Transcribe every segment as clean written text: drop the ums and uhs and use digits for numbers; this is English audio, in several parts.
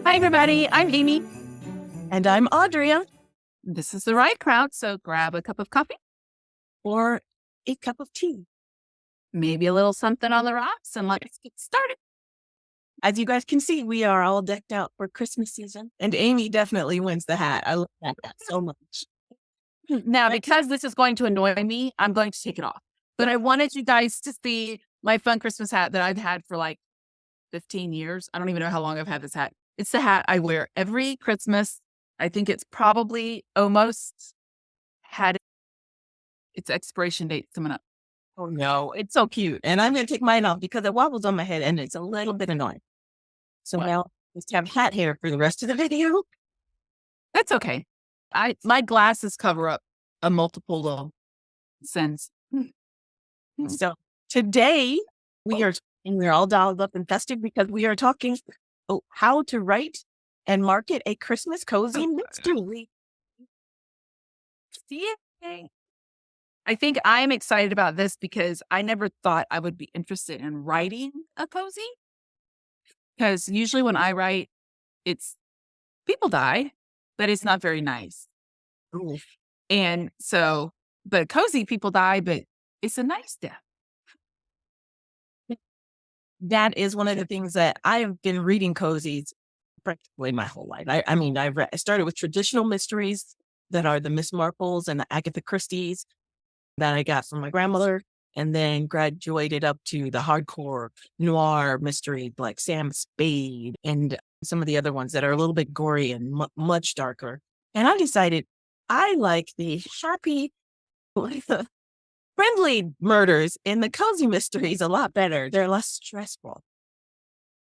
Hi, everybody. I'm Amy. And I'm Audrea. This is the right crowd, so grab a cup of coffee or a cup of tea. Maybe a little something on the rocks, and let's get started. As you guys can see, we are all decked out for Christmas season, and Amy definitely wins the hat. I love that hat so much. Now, because this is going to annoy me, I'm going to take it off. But I wanted you guys to see my fun Christmas hat that I've had for like 15 years. I don't even know how long I've had this hat. It's the hat I wear every Christmas. I think it's probably almost had its expiration date coming up. Oh no, it's so cute. And I'm going to take mine off because it wobbles on my head and it's a little bit annoying. So now I just have hat hair for the rest of the video. That's okay. My glasses cover up a multiple of sins. So today we're all dolled up and festive because we are talking how to write and market a Christmas cozy mystery. I think I'm excited about this because I never thought I would be interested in writing a cozy. Because usually when I write, it's people die, but it's not very nice. Ooh. And so, but cozy people die, but it's a nice death. That is one of the things that I have been reading cozies practically my whole life. I started with traditional mysteries that are the Miss Marples and the Agatha Christie's that I got from my grandmother, and then graduated up to the hardcore noir mystery like Sam Spade and some of the other ones that are a little bit gory and much darker. And I decided I like the happy, friendly murders in the cozy mysteries a lot better. They're less stressful.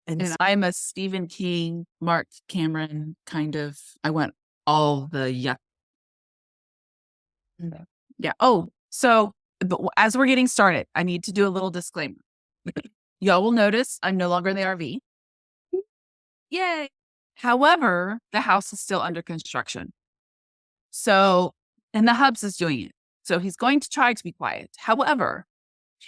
And I'm a Stephen King, Mark Cameron kind of, I went all the yuck. Yeah. Oh, so but as we're getting started, I need to do a little disclaimer. Y'all will notice I'm no longer in the RV. Yay. However, the house is still under construction. So, and the Hubs is doing it. So he's going to try to be quiet. However,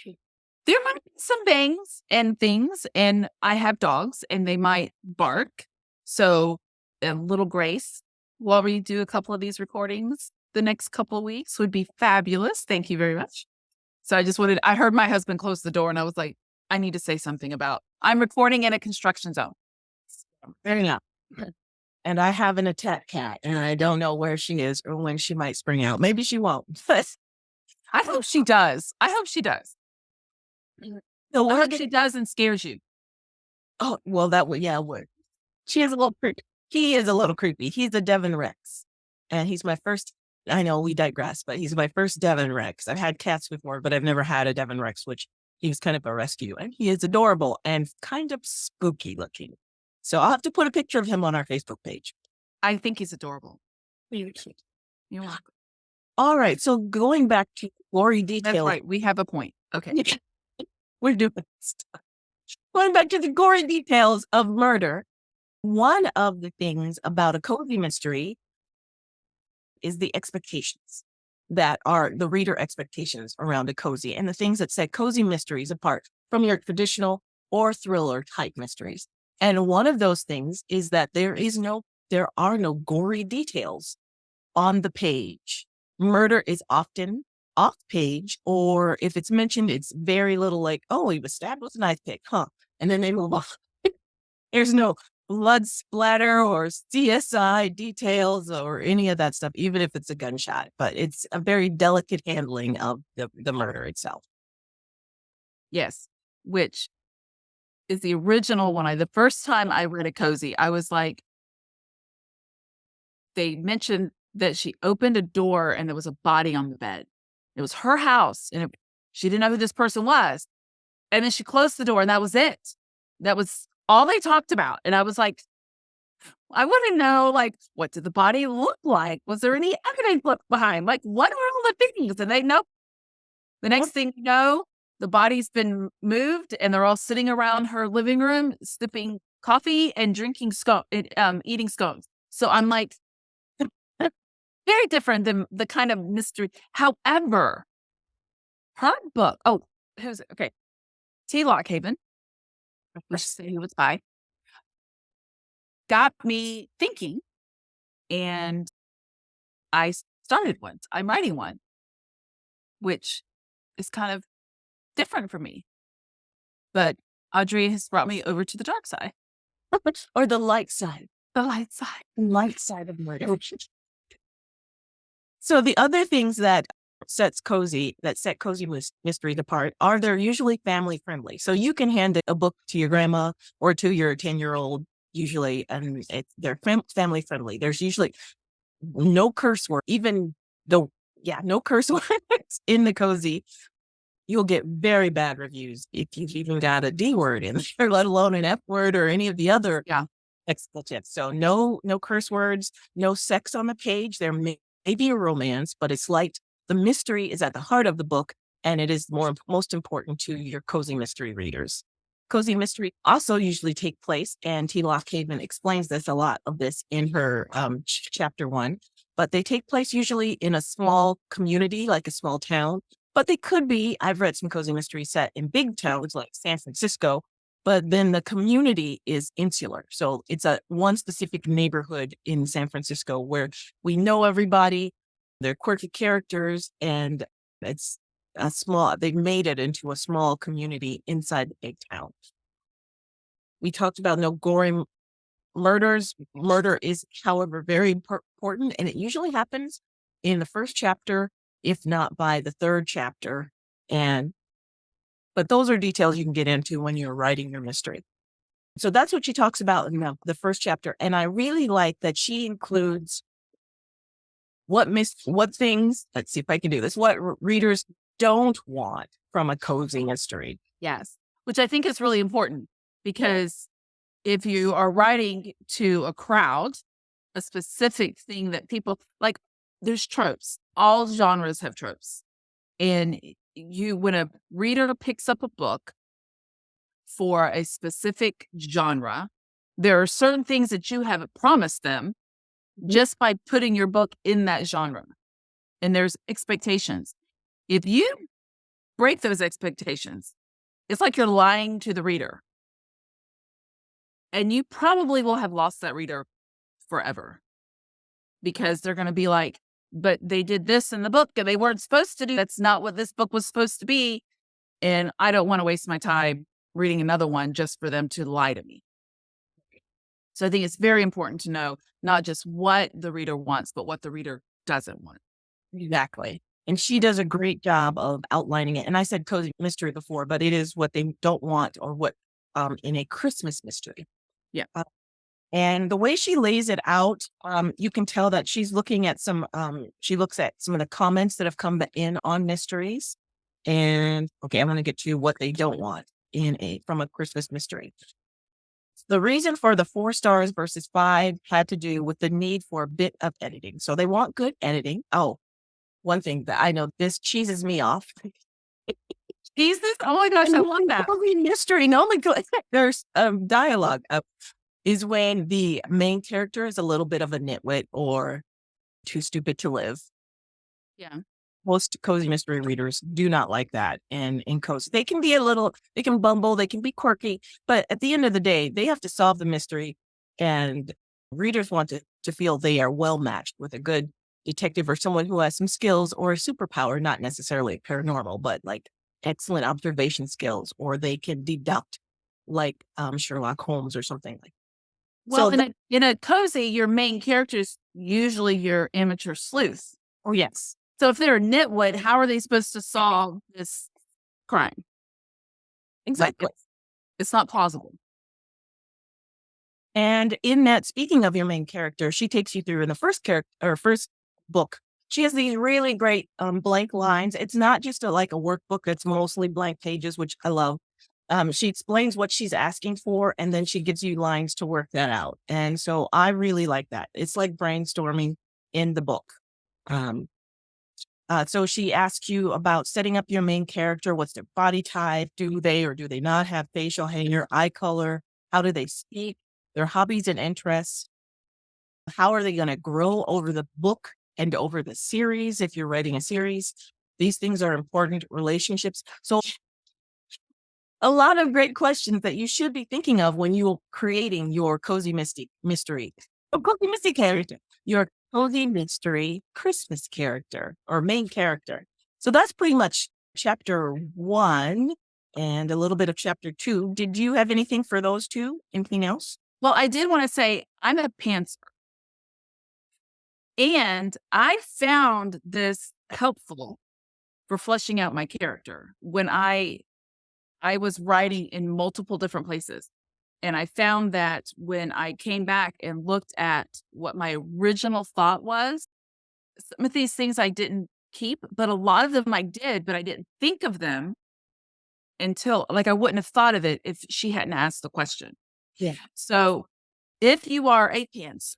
there might be some bangs and things, and I have dogs and they might bark. So a little grace while we do a couple of these recordings the next couple of weeks would be fabulous. Thank you very much. So I heard my husband close the door and I was like, I need to say something about, I'm recording in a construction zone. Fair enough. And I have an attack cat and I don't know where she is or when she might spring out. Maybe she won't. I hope she does. I hope she does. So I hope she does and scares you. Oh, well, that would, yeah, it would. He is a little creepy. He's a Devon Rex. And he's my first, I know we digress, but he's my first Devon Rex. I've had cats before, but I've never had a Devon Rex, which he was kind of a rescue. And he is adorable and kind of spooky looking. So I'll have to put a picture of him on our Facebook page. I think he's adorable. You're cute. You're welcome. All right. So going back to gory details. That's right. We have a point. Okay. We're doing stuff. Going back to the gory details of murder. One of the things about a cozy mystery is the expectations that are the reader expectations around a cozy and the things that set cozy mysteries apart from your traditional or thriller type mysteries. And one of those things is that there are no gory details on the page. Murder is often off page, or if it's mentioned, it's very little like, oh, he was stabbed with a knife pick, huh? And then they move on. There's no blood splatter or CSI details or any of that stuff, even if it's a gunshot. But it's a very delicate handling of the murder itself. Yes, which is the original one. The first time I read a cozy, I was like, they mentioned that she opened a door and there was a body on the bed. It was her house and she didn't know who this person was. And then she closed the door and that was it. That was all they talked about. And I was like, I want to know, like, what did the body look like? Was there any evidence left behind? Like, what were all the things? And they know. The next thing you know, the body's been moved and they're all sitting around her living room, sipping coffee and drinking eating scones. So I'm like, very different than the kind of mystery. However, her book, who's it? Okay. T. Lockhaven, let's say he was by. got me thinking, and I started one. I'm writing one, which is kind of different for me. But Audrey has brought me over to the dark side, or the light side. the light side. Light side of murder. So the other things that set cozy mysteries apart are they're usually family friendly. So you can hand a book to your grandma or to your 10-year-old usually, and they're family friendly. There's usually no curse word, even though, no curse words in the cozy. You'll get very bad reviews if you've even got a D word in there, let alone an F word or any of the other expletives. So no curse words, no sex on the page. There may be a romance, but it's light. The mystery is at the heart of the book, and it is most important to your cozy mystery readers. Cozy mystery also usually take place, and T. Lockhaven explains this a lot of this in her chapter 1, but they take place usually in a small community, like a small town. But they could be, I've read some cozy mysteries set in big towns like San Francisco, but then the community is insular. So it's one specific neighborhood in San Francisco where we know everybody, they're quirky characters, and it's they've made it into a small community inside the big town. We talked about no gory murders. Murder is, however, very important, and it usually happens in the first chapter, if not by the third chapter. But those are details you can get into when you're writing your mystery. So that's what she talks about in the first chapter. And I really like that she includes what things, let's see if I can do this, what readers don't want from a cozy mystery. Yes. Which I think is really important, because if you are writing to a crowd, a specific thing that people like, there's tropes. All genres have tropes. And when a reader picks up a book for a specific genre, there are certain things that you have promised them just by putting your book in that genre. And there's expectations. If you break those expectations, it's like you're lying to the reader. And you probably will have lost that reader forever, because they're going to be like, but they did this in the book and they weren't supposed to do. That's not what this book was supposed to be. And I don't want to waste my time reading another one just for them to lie to me. So I think it's very important to know not just what the reader wants, but what the reader doesn't want. Exactly. And she does a great job of outlining it. And I said cozy mystery before, but it is what they don't want, or what in a Christmas mystery. Yeah. And the way she lays it out, you can tell that she's looking at she looks at some of the comments that have come in on mysteries. And okay, I'm going to get to what they don't want from a Christmas mystery. The reason for the 4 stars versus 5 had to do with the need for a bit of editing. So they want good editing. Oh, one thing that I know, this cheeses me off. Jesus, oh my gosh, I love that. Mystery, no, there's dialogue is when the main character is a little bit of a nitwit or too stupid to live. Yeah. Most cozy mystery readers do not like that. And in cozy, they can bumble, they can be quirky, but at the end of the day, they have to solve the mystery, and readers want to feel they are well matched with a good detective or someone who has some skills or a superpower, not necessarily paranormal, but like excellent observation skills, or they can deduct like Sherlock Holmes or something like. Well, in a cozy, your main character is usually your amateur sleuth. Oh, yes. So if they're a nitwit, how are they supposed to solve this crime? Exactly. It's not plausible. And in that, speaking of your main character, she takes you through in the first book. She has these really great blank lines. It's not just a workbook. It's mostly blank pages, which I love. She explains what she's asking for, and then she gives you lines to work that out. And so I really like that. It's like brainstorming in the book. So she asks you about setting up your main character. What's their body type? Do they or do they not have facial hair, eye color? How do they speak? Their hobbies and interests? How are they going to grow over the book and over the series? If you're writing a series, these things are important. Relationships. So a lot of great questions that you should be thinking of when you're creating your cozy mystery. A cozy mystery character, your cozy mystery Christmas character or main character. So that's pretty much chapter 1 and a little bit of chapter 2. Did you have anything for those two? Anything else? Well, I did want to say I'm a pantser. And I found this helpful for fleshing out my character when I was writing in multiple different places. And I found that when I came back and looked at what my original thought was, some of these things I didn't keep, but a lot of them I did, but I didn't think of them until like I wouldn't have thought of it if she hadn't asked the question. Yeah. So if you are a pants,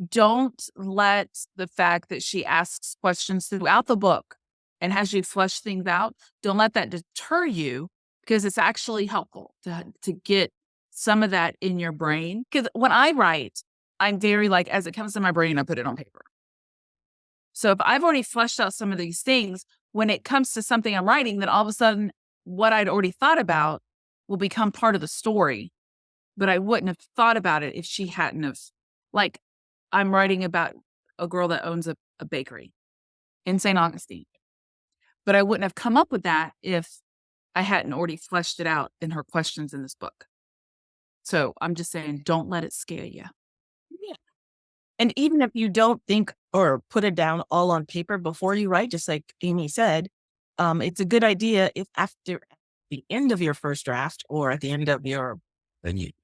don't let the fact that she asks questions throughout the book and has you flesh things out, don't let that deter you because it's actually helpful to get some of that in your brain. Because when I write, I'm very like, as it comes to my brain, I put it on paper. So if I've already fleshed out some of these things, when it comes to something I'm writing, then all of a sudden what I'd already thought about will become part of the story. But I wouldn't have thought about it if she hadn't have. Like, I'm writing about a girl that owns a bakery in St. Augustine. But I wouldn't have come up with that if I hadn't already fleshed it out in her questions in this book. So I'm just saying, don't let it scare you. Yeah. And even if you don't think or put it down all on paper before you write, just like Amy said, it's a good idea if after the end of your first draft or at the end of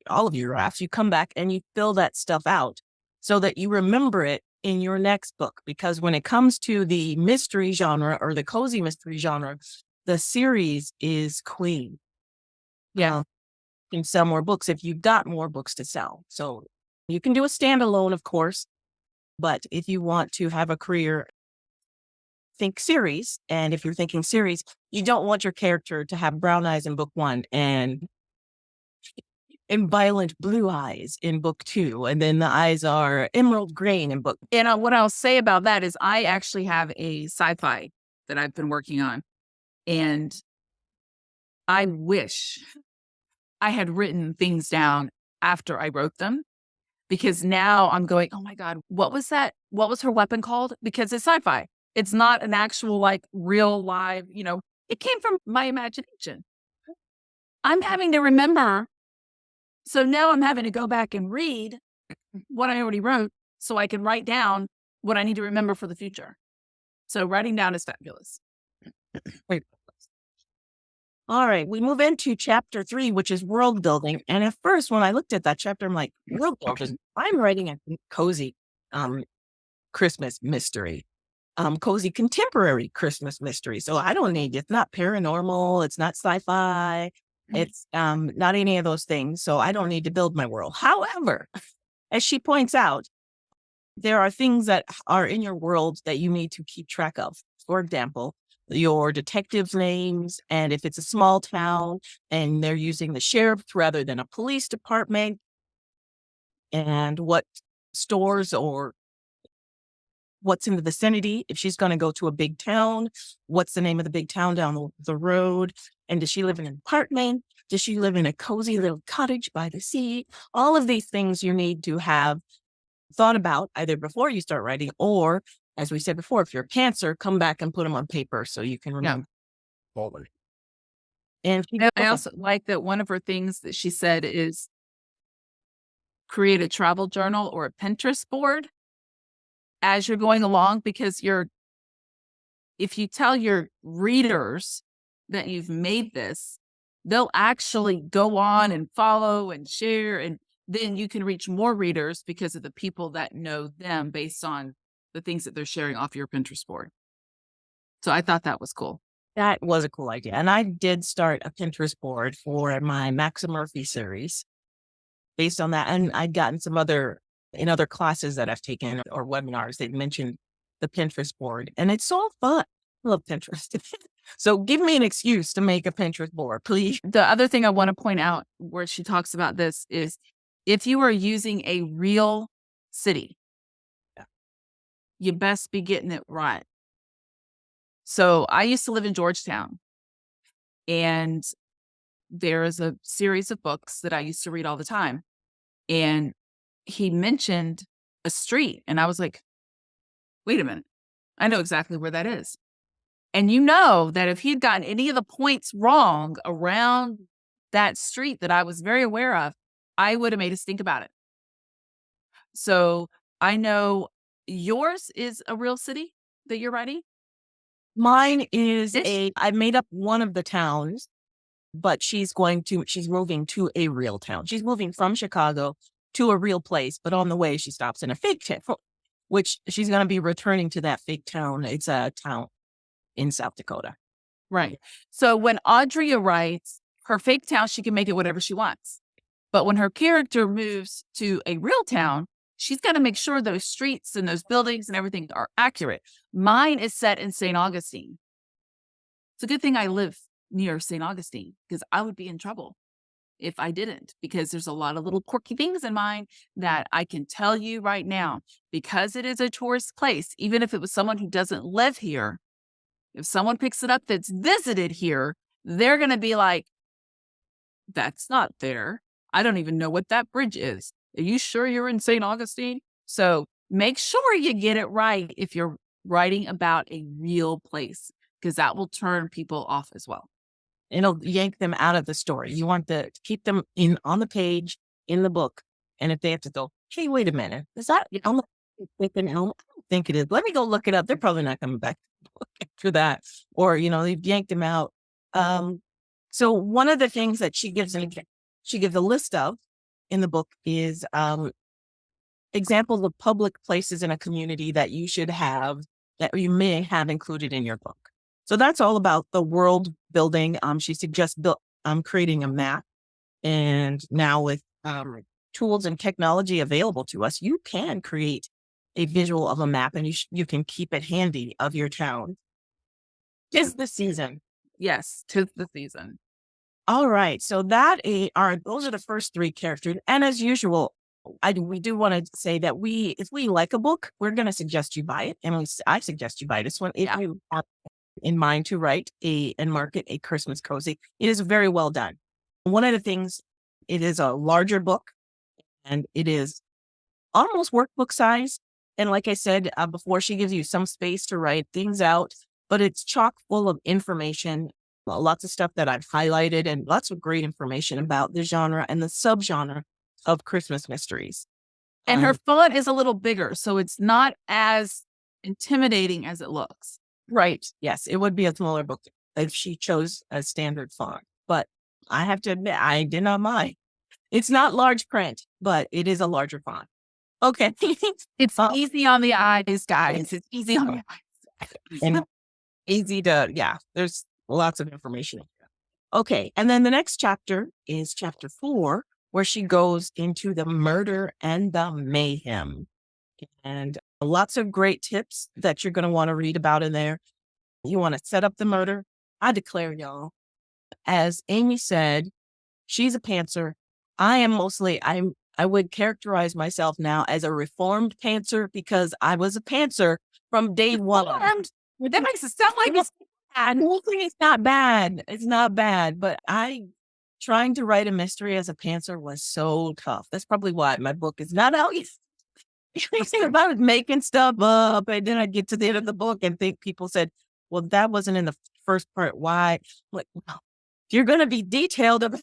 all of your drafts, you come back and you fill that stuff out so that you remember it in your next book. Because when it comes to the mystery genre or the cozy mystery genre, the series is queen. Yeah. You can sell more books if you've got more books to sell. So you can do a standalone, of course, but if you want to have a career, think series. And if you're thinking series, you don't want your character to have brown eyes in book 1 and violent blue eyes in book 2. And then the eyes are emerald green in book. And what I'll say about that is I actually have a sci-fi that I've been working on. And I wish I had written things down after I wrote them because now I'm going, oh my God, what was that? What was her weapon called? Because it's sci-fi. It's not an actual like real live, it came from my imagination. I'm having to remember. So now I'm having to go back and read what I already wrote so I can write down what I need to remember for the future. So writing down is fabulous. Wait. All right, we move into chapter 3, which is world building. And at first, when I looked at that chapter, I'm like, world building. I'm writing a cozy Christmas mystery, cozy contemporary Christmas mystery. So I don't need, it's not paranormal, it's not sci-fi, it's not any of those things. So I don't need to build my world. However, as she points out, there are things that are in your world that you need to keep track of. For example, your detectives' names, and if it's a small town and they're using the sheriff rather than a police department, and what stores or what's in the vicinity. If she's going to go to a big town, what's the name of the big town down the road? And does she live in an apartment? Does she live in a cozy little cottage by the sea? All of these things you need to have thought about either before you start writing or, as we said before, if you're a pantser, come back and put them on paper so you can remember. Yeah. And I also like that one of her things that she said is create a travel journal or a Pinterest board as you're going along, because if you tell your readers that you've made this, they'll actually go on and follow and share, and then you can reach more readers because of the people that know them based on the things that they're sharing off your Pinterest board. So I thought that was cool. That was a cool idea. And I did start a Pinterest board for my Maxa Murphy series based on that. And I'd gotten some in other classes that I've taken or webinars, they've mentioned the Pinterest board. And it's so fun. I love Pinterest. So give me an excuse to make a Pinterest board, please. The other thing I want to point out where she talks about this is if you are using a real city, you best be getting it right. So I used to live in Georgetown, and there is a series of books that I used to read all the time. And he mentioned a street. And I was like, wait a minute. I know exactly where that is. And you know that if he'd gotten any of the points wrong around that street that I was very aware of, I would have made a stink about it. So I know yours is a real city that you're writing. Mine is I made up one of the towns, but she's moving to a real town. She's moving from Chicago to a real place, but on the way she stops in a fake town, which she's going to be returning to that fake town. It's a town in South Dakota. Right. So when Audrea writes her fake town, she can make it whatever she wants. But when her character moves to a real town, she's got to make sure those streets and those buildings and everything are accurate. Mine is set in St. Augustine. It's a good thing I live near St. Augustine because I would be in trouble if I didn't, because there's a lot of little quirky things in mine that I can tell you right now, because it is a tourist place, even if it was someone who doesn't live here, if someone picks it up that's visited here, they're going to be like, that's not there. I don't even know what that bridge is. Are you sure you're in St. Augustine? So make sure you get it right if you're writing about a real place, because that will turn people off as well. It'll yank them out of the story. You want to keep them on the page, in the book. And if they have to go, hey, wait a minute, is that on the book? I don't think it is. Let me go look it up. They're probably not coming back to the book after that. Or, they've yanked them out. So one of the things that she gives a list of in the book is examples of public places in a community that you should have, that you may have included in your book. So that's all about the world building. She suggests creating a map. And now with tools and technology available to us, you can create a visual of a map, and you can keep it handy of your town. 'Tis the season. Yes, 'tis the season. All right. So those are the first three characters. And as usual, we do want to say that if we like a book, we're going to suggest you buy it. And I suggest you buy this one if you have in mind to write and market a Christmas cozy. It is very well done. One of the things, it is a larger book, and it is almost workbook size. And like I said before, she gives you some space to write things out, but it's chock full of information, lots of stuff that I've highlighted, and lots of great information about the genre and the subgenre of Christmas mysteries. And her font is a little bigger, so it's not as intimidating as it looks. Right. Yes, it would be a smaller book if she chose a standard font. But I have to admit, I did not mind. It's not large print, but it is a larger font. Okay. It's easy on the eyes, guys. It's easy on the eyes. And easy to, there's lots of information. Okay. And then the next chapter is chapter 4, where she goes into the murder and the mayhem. And lots of great tips that you're going to want to read about in there. You want to set up the murder. I declare, y'all, as Amy said, she's a pantser. I would characterize myself now as a reformed pantser, because I was a pantser from day one. That makes it sound like it's bad. It's not bad. It's not bad. But trying to write a mystery as a pantser was so tough. That's probably why my book is not out yet. If I was making stuff up, and then I'd get to the end of the book and think people said, well, that wasn't in the first part. Why? Like, well, you're going to be detailed about.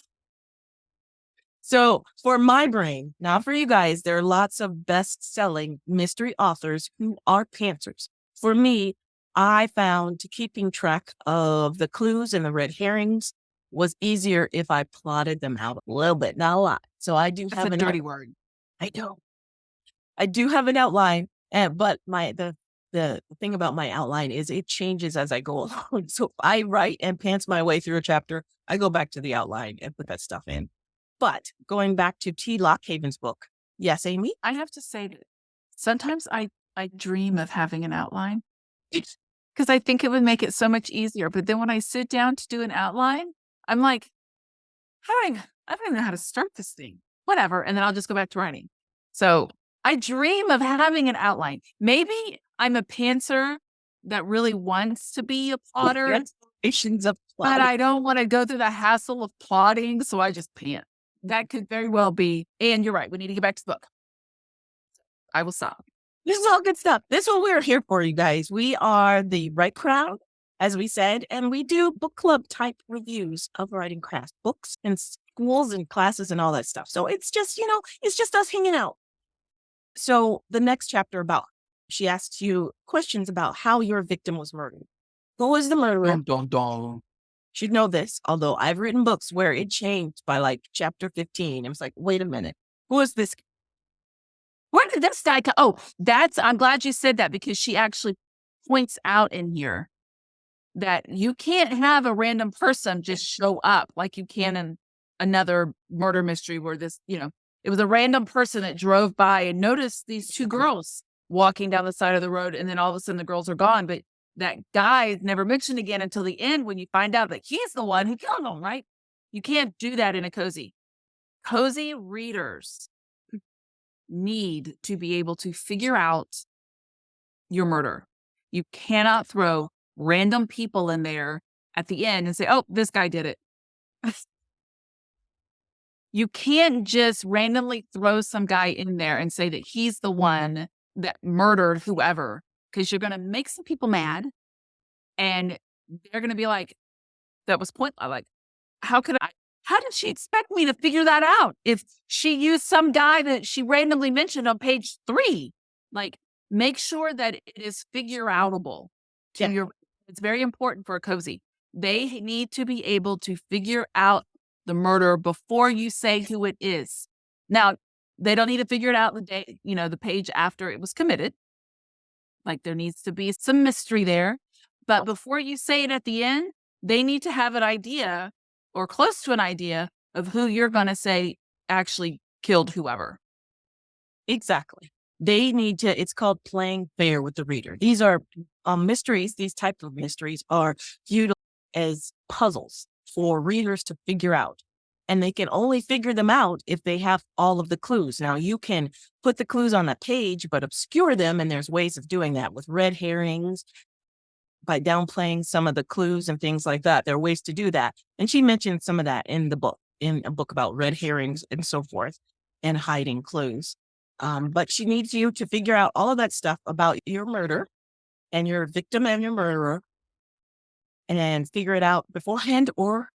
So for my brain, not for you guys, there are lots of best-selling mystery authors who are pantsers. For me, I found keeping track of the clues and the red herrings was easier if I plotted them out a little bit, not a lot. So I do have a dirty word. I do have an outline, but the thing about my outline is it changes as I go along. So if I write and pants my way through a chapter, I go back to the outline and put that stuff in. But going back to T. Lockhaven's book. Yes, Amy? I have to say that sometimes I dream of having an outline because I think it would make it so much easier. But then when I sit down to do an outline, I'm like, I don't even know how to start this thing. Whatever. And then I'll just go back to writing. So I dream of having an outline. Maybe I'm a pantser that really wants to be a plotter. but I don't want to go through the hassle of plotting, so I just can't. That could very well be. And you're right. We need to get back to the book. I will stop. This is all good stuff. This is what we're here for, you guys. We are the right crowd, as we said, and we do book club type reviews of writing craft books and schools and classes and all that stuff. So it's just, it's just us hanging out. So the next chapter she asks you questions about how your victim was murdered. Who was the murderer? Dun, dun, dun. Should know this, although I've written books where it changed by like chapter 15. It was like, wait a minute, who is this? Where did this guy come? Oh, I'm glad you said that, because she actually points out in here that you can't have a random person just show up like you can in another murder mystery where it was a random person that drove by and noticed these two girls walking down the side of the road, and then all of a sudden the girls are gone. But that guy is never mentioned again until the end when you find out that he's the one who killed them, right? You can't do that in a cozy. Cozy readers need to be able to figure out your murder. You cannot throw random people in there at the end and say, oh, this guy did it. You can't just randomly throw some guy in there and say that he's the one that murdered whoever, because you're going to make some people mad, and they're going to be like, that was pointless. Like, how did she expect me to figure that out if she used some guy that she randomly mentioned on page 3? Like, make sure that it is figure outable to your. It's very important for a cozy. They need to be able to figure out the murder before you say who it is. Now, they don't need to figure it out the day, the page after it was committed. Like, there needs to be some mystery there. But before you say it at the end, they need to have an idea or close to an idea of who you're going to say actually killed whoever. Exactly. They need to, it's called playing fair with the reader. These are mysteries. These types of mysteries are viewed as puzzles for readers to figure out. And they can only figure them out if they have all of the clues. Now, you can put the clues on the page, but obscure them. And there's ways of doing that with red herrings, by downplaying some of the clues and things like that. There are ways to do that. And she mentioned some of that in the book, in a book about red herrings and so forth, and hiding clues. But she needs you to figure out all of that stuff about your murder and your victim and your murderer, and figure it out beforehand or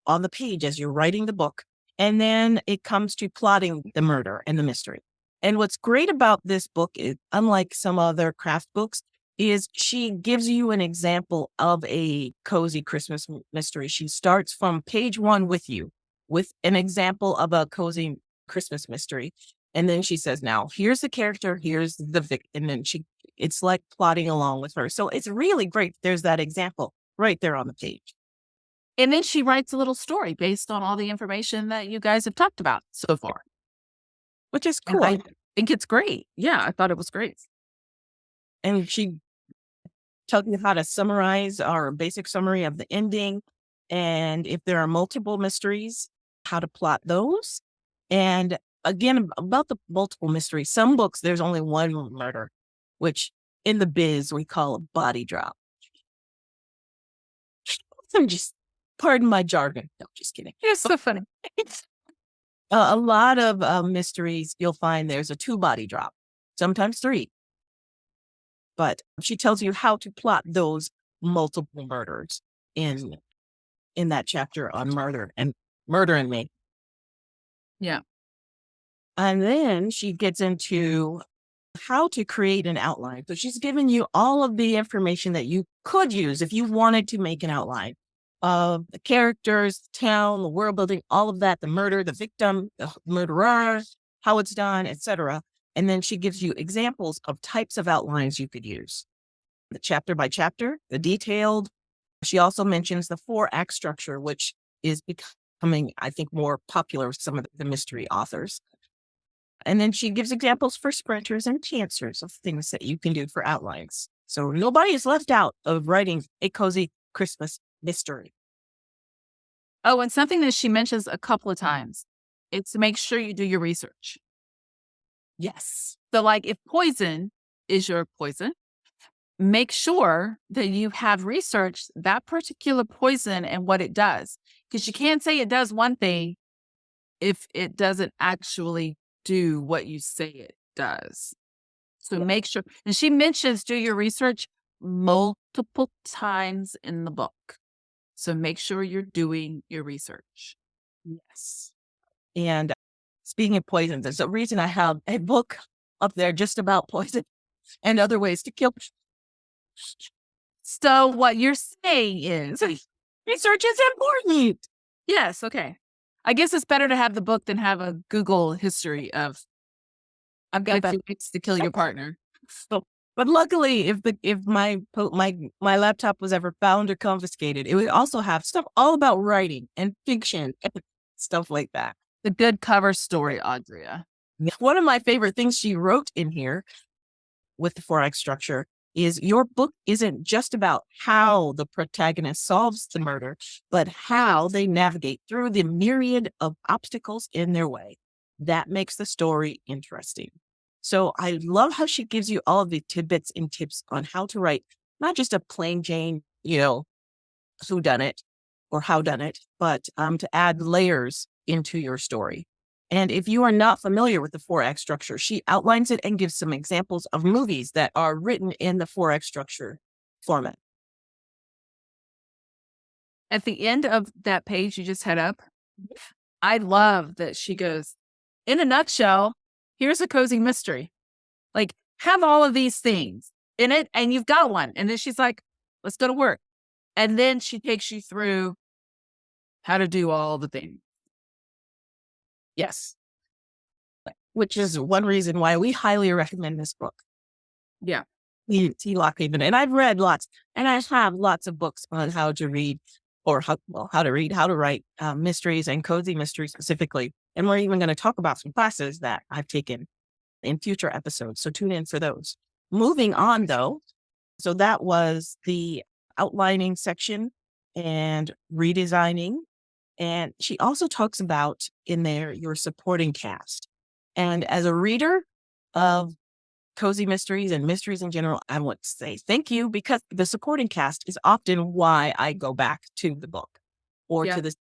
on the page as you're writing the book. And then it comes to plotting the murder and the mystery. And what's great about this book is, unlike some other craft books, is she gives you an example of a cozy Christmas mystery. She starts from page 1 with you with an example of a cozy Christmas mystery. And then she says, now here's the character, here's the victim. And then it's like plotting along with her. So it's really great. There's that example right there on the page. And then she writes a little story based on all the information that you guys have talked about so far, which is cool. And I think it's great. Yeah, I thought it was great. And she tells you how to summarize our basic summary of the ending. And if there are multiple mysteries, how to plot those. And again, about the multiple mysteries, some books, there's only one murder, which in the biz, we call a body drop. I'm just, pardon my jargon. No, just kidding. It's so funny. A lot of mysteries, you'll find there's a 2 body drop, sometimes 3. But she tells you how to plot those multiple murders in that chapter on murder and me. Yeah. And then she gets into how to create an outline. So she's given you all of the information that you could use if you wanted to make an outline of the characters, the town, the world building, all of that, the murder, the victim, the murderer, how it's done, etc. And then she gives you examples of types of outlines you could use. The chapter by chapter, the detailed. She also mentions the 4-act structure, which is becoming, I think, more popular with some of the mystery authors. And then she gives examples for sprinters and chancers of things that you can do for outlines. So nobody is left out of writing a cozy Christmas mystery. Oh, and something that she mentions a couple of times, it's to make sure you do your research. Yes. So like if poison is your poison, make sure that you have researched that particular poison and what it does. Because you can't say it does one thing if it doesn't actually do what you say it does. So make sure, and she mentions do your research multiple times in the book. So make sure you're doing your research. Yes. And speaking of poisons, there's a reason I have a book up there just about poison and other ways to kill. So what you're saying is Research is important. yes, okay. I guess it's better to have the book than have a Google history of I've got that. 50 ways to kill your partner. So, but luckily, if my laptop was ever found or confiscated, it would also have stuff all about writing and fiction and stuff like that. The good cover story, Audrea. One of my favorite things she wrote in here with the 4-act structure is your book isn't just about how the protagonist solves the murder, but how they navigate through the myriad of obstacles in their way. That makes the story interesting. So I love how she gives you all of the tidbits and tips on how to write, not just a plain Jane, who done it or how done it, but to add layers into your story. And if you are not familiar with the 4-act structure, she outlines it and gives some examples of movies that are written in the 4-act structure format. At the end of that page you just had up, I love that she goes, in a nutshell, here's a cozy mystery. Like, have all of these things in it, and you've got one. And then she's like, let's go to work. And then she takes you through how to do all the things. Yes. Which is one reason why we highly recommend this book. Yeah. T. Lockhaven. And I've read lots, and I have lots of books on how to read or how to write mysteries and cozy mysteries specifically. And we're even going to talk about some classes that I've taken in future episodes. So tune in for those. Moving on though. So that was the outlining section and redesigning. And she also talks about in there your supporting cast. And as a reader of cozy mysteries and mysteries in general, I want to say thank you, because the supporting cast is often why I go back to the book or to this.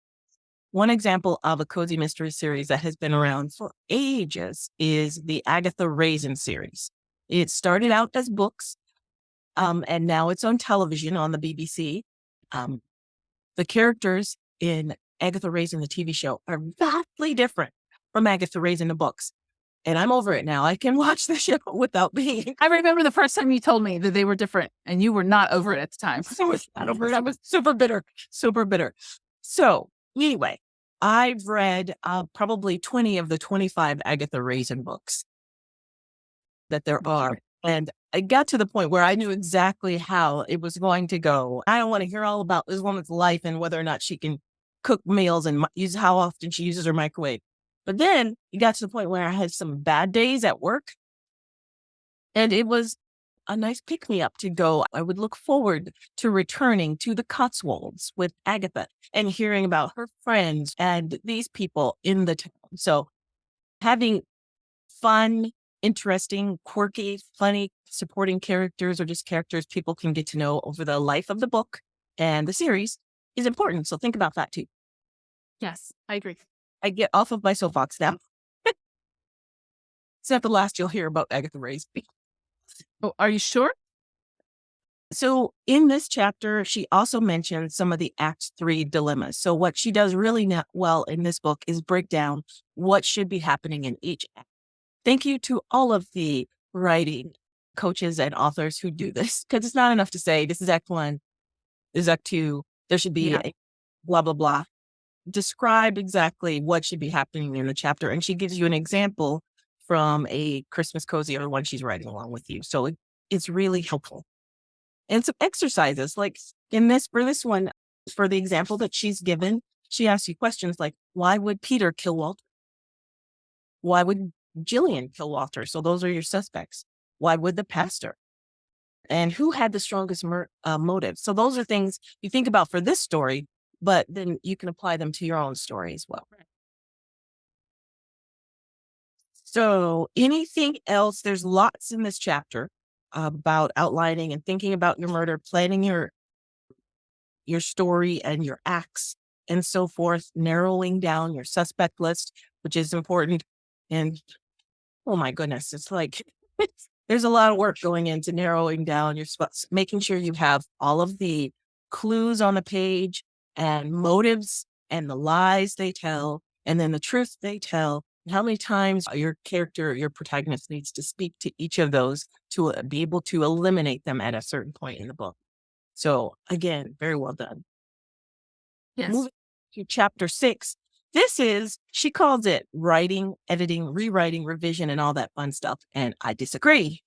One example of a cozy mystery series that has been around for ages is the Agatha Raisin series. It started out as books, and now it's on television on the BBC. The characters in Agatha Raisin, the TV show, are vastly different from Agatha Raisin, the books. And I'm over it now. I can watch the show without being. I remember the first time you told me that they were different and you were not over it at the time. I was not over it. I was super bitter. So anyway, I've read probably 20 of the 25 Agatha Raisin books that there are. And I got to the point where I knew exactly how it was going to go. I don't want to hear all about this woman's life and whether or not she can cook meals and use how often she uses her microwave. But then it got to the point where I had some bad days at work, and it was a nice pick-me-up to go. I would look forward to returning to the Cotswolds with Agatha and hearing about her friends and these people in the town. So having fun, interesting, quirky, funny, supporting characters, or just characters people can get to know over the life of the book and the series is important. So think about that too. Yes, I agree. I get off of my soapbox now. It's not the last you'll hear about Agatha Raisin. Oh, are you sure? So in this chapter, she also mentions some of the Act 3 dilemmas. So what she does really well in this book is break down what should be happening in each act. Thank you to all of the writing coaches and authors who do this, because it's not enough to say this is Act 1, this is Act 2, there should be a blah, blah, blah. Describe exactly what should be happening in the chapter. And she gives you an example from a Christmas cozy or one she's writing along with you. So it's really helpful. And some exercises like for this one, for the example that she's given, she asks you questions like, why would Peter kill Walter? Why would Jillian kill Walter? So those are your suspects. Why would the pastor? And who had the strongest motive? So those are things you think about for this story, but then you can apply them to your own story as well. So anything else? There's lots in this chapter. about outlining and thinking about your murder, planning your story and your acts and so forth, narrowing down your suspect list, which is important. And oh my goodness, it's like there's a lot of work going into narrowing down your spots, making sure you have all of the clues on the page and motives and the lies they tell, and then the truth they tell. How many times your character, your protagonist needs to speak to each of those to be able to eliminate them at a certain point in the book. So again, very well done. Yes. Moving to chapter 6, she calls it writing, editing, rewriting, revision, and all that fun stuff. And I disagree.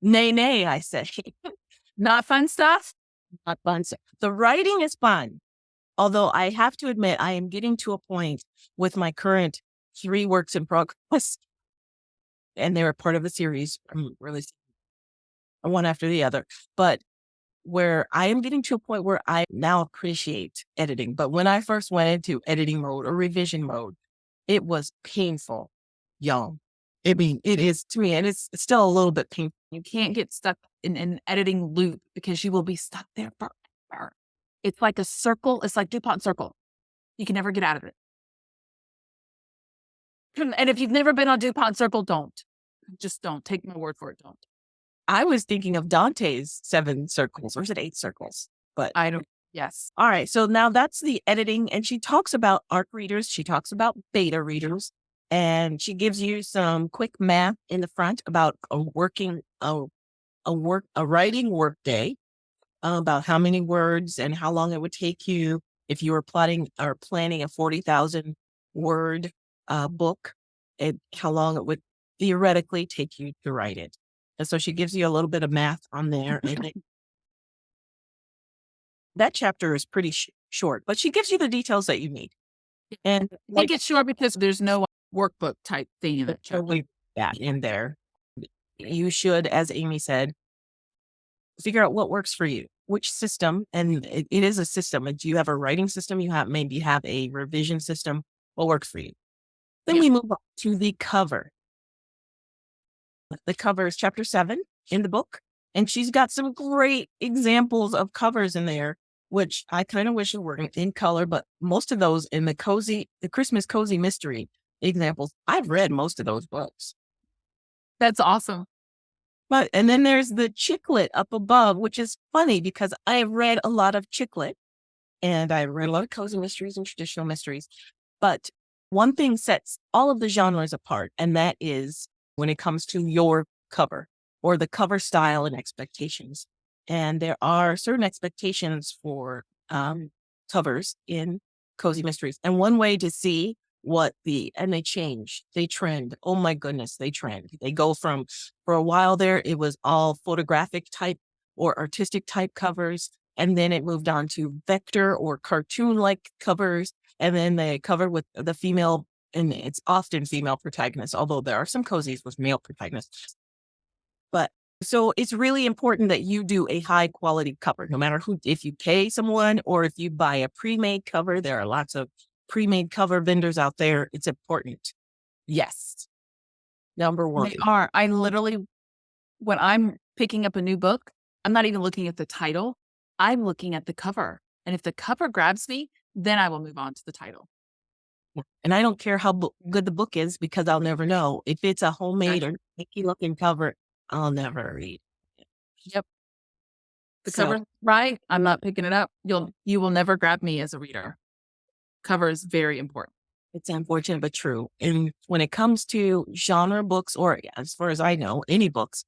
Nay, I say. Not fun stuff? Not fun stuff. The writing is fun. Although I have to admit, I am getting to a point with my current 3 works in progress, and they were part of a series. I'm really one after the other, but where I am getting to a point where I now appreciate editing. But when I first went into editing mode or revision mode, it was painful, y'all. I mean, it is to me, and it's still a little bit painful. You can't get stuck in an editing loop because you will be stuck there forever. It's like a circle. It's like DuPont circle. You can never get out of it. And if you've never been on DuPont circle, don't. Just don't. Take my word for it. Don't. I was thinking of Dante's 7 circles, or is it 8 circles? But I don't. Yes. all right. So now that's the editing. And she talks about ARC readers. She talks about beta readers. And she gives you some quick math in the front about a writing work day, about how many words and how long it would take you if you were plotting or planning a 40,000 word book, and how long it would theoretically take you to write it. And so she gives you a little bit of math on there. And that chapter is pretty short, but she gives you the details that you need. And I think it's short because there's no workbook type thing in it. totally that in there. You should, as Amy said, figure out what works for you, which system, and it is a system. Do you have a writing system? Maybe you have a revision system. What works for you? Then we move on to the cover. The cover is chapter 7 in the book, and she's got some great examples of covers in there, which I kind of wish were in color, but most of those in the Christmas cozy mystery examples, I've read most of those books. That's awesome. And then there's the chicklet up above, which is funny because I have read a lot of chicklet, and I've read a lot of cozy mysteries and traditional mysteries. But one thing sets all of the genres apart, and that is when it comes to your cover or the cover style and expectations. And there are certain expectations for covers in cozy mysteries. And one way to see and they change, they trend. Oh my goodness, they trend. They go from, for a while there, it was all photographic type or artistic type covers. And then it moved on to vector or cartoon-like covers. And then they cover with the female, and it's often female protagonists, although there are some cozies with male protagonists. But so it's really important that you do a high quality cover, no matter if you pay someone or if you buy a pre-made cover. There are lots of pre-made cover vendors out there. It's important. Yes. Number 1. They are. I literally, when I'm picking up a new book, I'm not even looking at the title. I'm looking at the cover. And if the cover grabs me, then I will move on to the title. And I don't care how good the book is, because I'll never know. If it's a homemade or icky looking cover, I'll never read. Yep. The cover, right? I'm not picking it up. You will never grab me as a reader. Cover is very important. It's unfortunate, but true. And when it comes to genre books, or as far as I know, any books,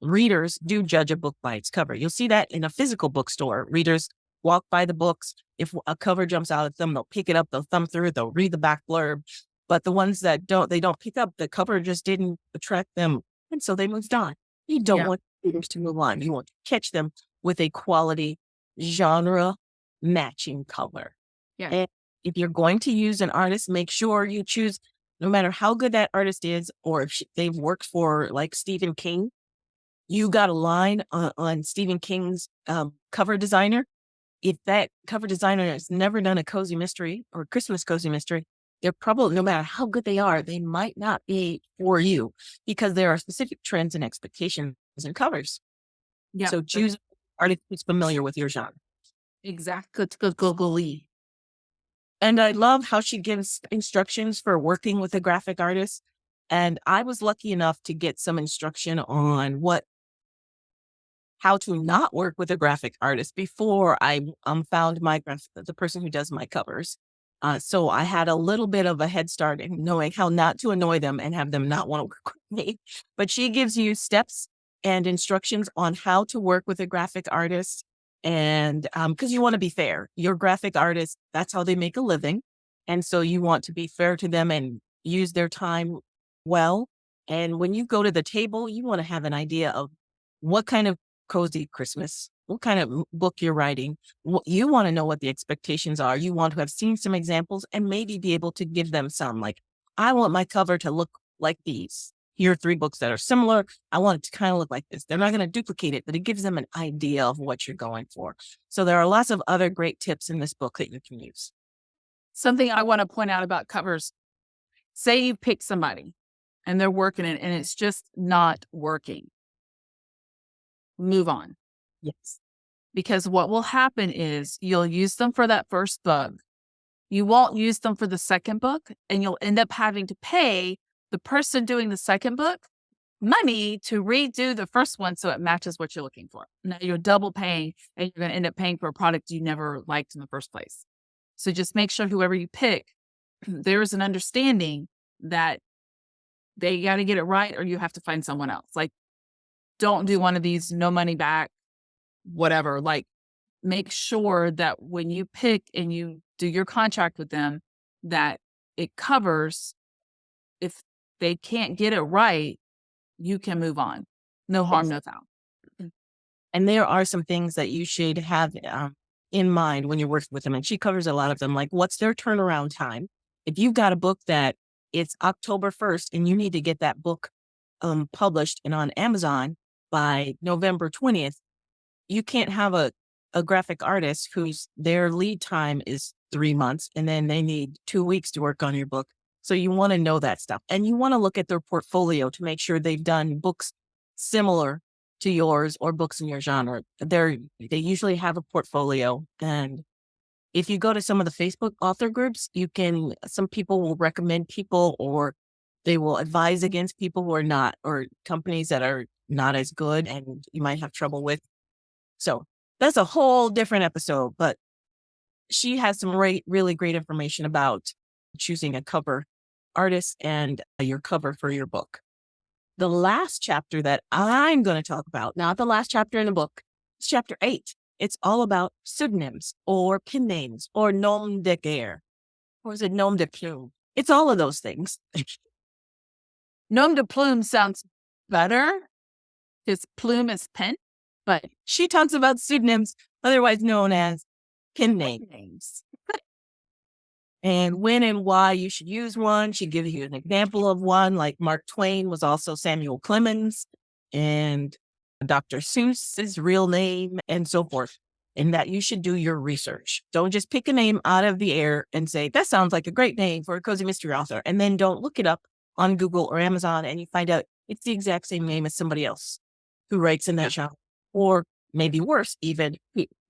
readers do judge a book by its cover. You'll see that in a physical bookstore. Readers walk by the books. If a cover jumps out at them, they'll pick it up, they'll thumb through it, they'll read the back blurb. But the ones that they don't pick up, the cover just didn't attract them. And so they moved on. You don't want readers to move on. You want to catch them with a quality genre matching cover. Yeah. And if you're going to use an artist, make sure you choose, no matter how good that artist is, or if they've worked for like Stephen King, you got a line on Stephen King's cover designer. If that cover designer has never done a cozy mystery or Christmas cozy mystery, they're probably, no matter how good they are, they might not be for you because there are specific trends and expectations and covers. Yeah. So choose an artist who's familiar with your genre. Exactly. And I love how she gives instructions for working with a graphic artist. And I was lucky enough to get some instruction on how to not work with a graphic artist before I found the person who does my covers. So I had a little bit of a head start in knowing how not to annoy them and have them not want to work with me. But she gives you steps and instructions on how to work with a graphic artist. And because you want to be fair, your graphic artist, that's how they make a living. And so you want to be fair to them and use their time well. And when you go to the table, you want to have an idea of what kind of cozy Christmas, what kind of book you're writing. You want to know what the expectations are. You want to have seen some examples and maybe be able to give them some, like, I want my cover to look like these. Here are 3 books that are similar. I want it to kind of look like this. They're not going to duplicate it, but it gives them an idea of what you're going for. So there are lots of other great tips in this book that you can use. Something I want to point out about covers. Say you pick somebody and they're working it and it's just not working. Move on. Yes. Because what will happen is you'll use them for that first book. You won't use them for the second book, and you'll end up having to pay the person doing the second book money to redo the first one so it matches what you're looking for. Now you're double paying, and you're going to end up paying for a product you never liked in the first place. So just make sure whoever you pick, there is an understanding that they got to get it right or you have to find someone else. Like, don't do one of these no money back, whatever. Like, make sure that when you pick and you do your contract with them, that it covers. If they can't get it right, you can move on. No harm, no foul. And there are some things that you should have in mind when you're working with them. And she covers a lot of them, like what's their turnaround time? If you've got a book that it's October 1st and you need to get that book published and on Amazon by November 20th, you can't have a graphic artist whose their lead time is 3 months and then they need 2 weeks to work on your book. So you want to know that stuff. And you want to look at their portfolio to make sure they've done books similar to yours or books in your genre. They usually have a portfolio. And if you go to some of the Facebook author groups, some people will recommend people or they will advise against people who are not, or companies that are not as good and you might have trouble with. So that's a whole different episode, but she has some really great information about choosing a cover artist and your cover for your book. The last chapter that I'm going to talk about, not the last chapter in the book, is chapter 8. It's all about pseudonyms or pen names or nom de guerre. Or is it nom de plume? It's all of those things. Nom de plume sounds better because plume is pen, but she talks about pseudonyms, otherwise known as pen names. And when and why you should use one. She gives you an example of one, like Mark Twain was also Samuel Clemens, and Dr. Seuss's real name, and so forth. And that you should do your research. Don't just pick a name out of the air and say, that sounds like a great name for a cozy mystery author. And then don't look it up on Google or Amazon and you find out it's the exact same name as somebody else who writes in that genre. Or maybe worse, even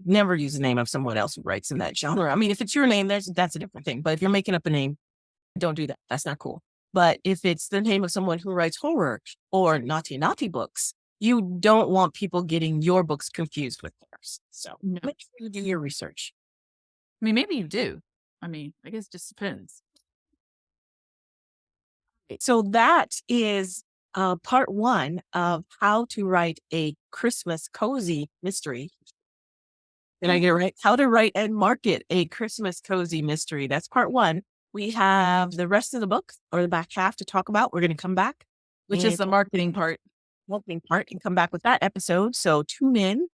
never use the name of someone else who writes in that genre. I mean, if it's your name, that's a different thing. But if you're making up a name, don't do that. That's not cool. But if it's the name of someone who writes horror or naughty books, you don't want people getting your books confused with theirs. So make sure you do your research. I mean, maybe you do. I mean, I guess it just depends. So that is part 1 of how to write a Christmas cozy mystery. Did I get it right? How to write and market a Christmas cozy mystery. That's part 1. We have the rest of the book or the back half to talk about. We're going to come back, which is the marketing part. And come back with that episode. So tune in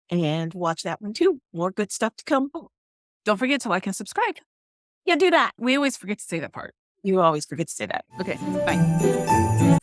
and watch that one too. More good stuff to come. Don't forget to like and subscribe. Yeah, do that. We always forget to say that part. You always forget to say that. Okay, bye.